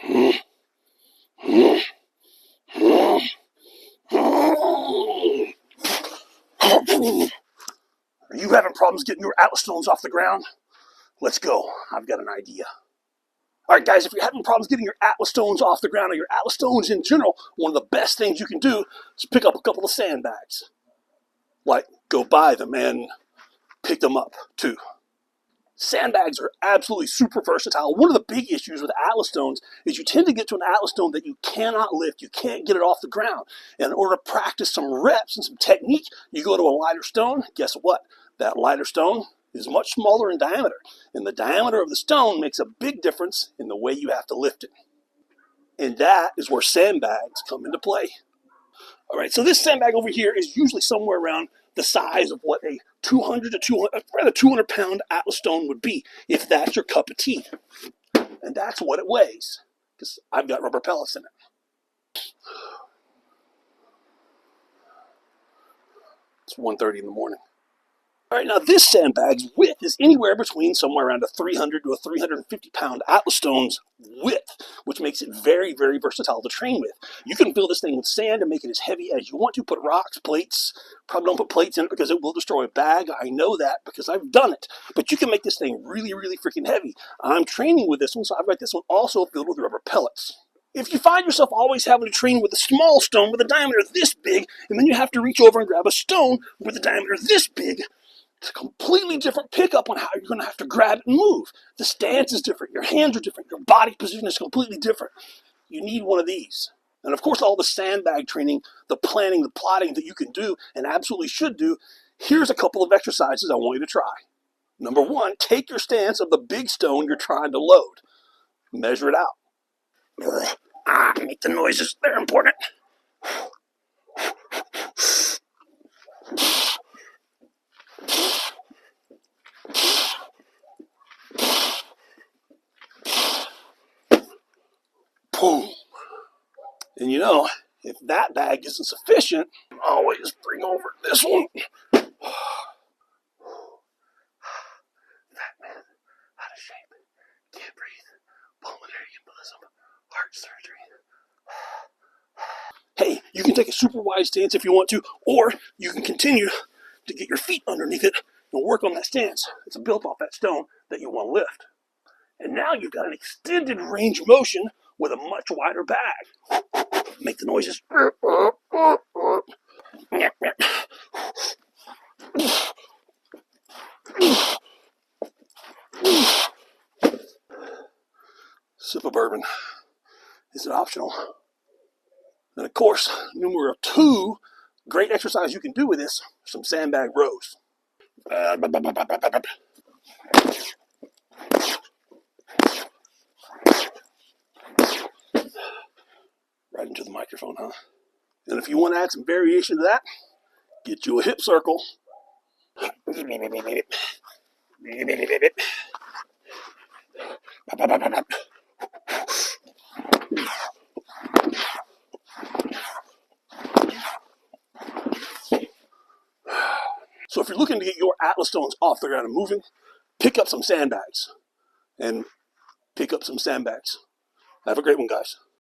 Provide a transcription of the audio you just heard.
Are you having problems getting your Atlas stones off the ground? Let's go. I've got an idea. All right, guys, if you're having problems getting your Atlas stones off the ground or your Atlas stones in general, one of the best things you can do is pick up a couple of sandbags. Like, go buy them and pick them up, too. Sandbags are absolutely super versatile. One of the big issues with Atlas stones is you tend to get to an Atlas stone that you cannot lift. You can't get it off the ground. And in order to practice some reps and some technique, you go to a lighter stone. Guess what? That lighter stone is much smaller in diameter. And the diameter of the stone makes a big difference in the way you have to lift it. And that is where sandbags come into play. All right, so this sandbag over here is usually somewhere around the size of what a 200 pound Atlas stone would be, if that's your cup of tea. And that's what it weighs, because I've got rubber pellets in it. It's 1:30 in the morning. All right, now this sandbag's width is anywhere between somewhere around a 300 to a 350 pound Atlas stone's width, which makes it very, very versatile to train with. You can fill this thing with sand and make it as heavy as you want to. Put rocks, plates. Probably don't put plates in it because it will destroy a bag. I know that because I've done it. But you can make this thing really, really freaking heavy. I'm training with this one, so I've got this one also filled with rubber pellets. If you find yourself always having to train with a small stone with a diameter this big, and then you have to reach over and grab a stone with a diameter this big, it's a completely different pickup on how you're going to have to grab it and move. The stance is different. Your hands are different. Your body position is completely different. You need one of these. And of course, all the sandbag training, the planning, the plotting that you can do and absolutely should do, here's a couple of exercises I want you to try. Number one, take your stance of the big stone you're trying to load. Measure it out. Make the noises. They're important. Boom. And you know, if that bag isn't sufficient, always bring over this one. Fat man, out of shape, can't breathe, pulmonary embolism, heart surgery. Hey, you can take a super wide stance if you want to, or you can continue to get your feet underneath it and work on that stance. It's built off that stone that you want to lift. And now you've got an extended range of motion with a much wider bag. Make the noises. Sip of bourbon. Is it optional? And of course, numero two, great exercise you can do with this, some sandbag rows. Right into the microphone, huh? And if you want to add some variation to that, get you a hip circle. So if you're looking to get your Atlas stones off the ground and moving, pick up some sandbags. And pick up some sandbags. Have a great one, guys.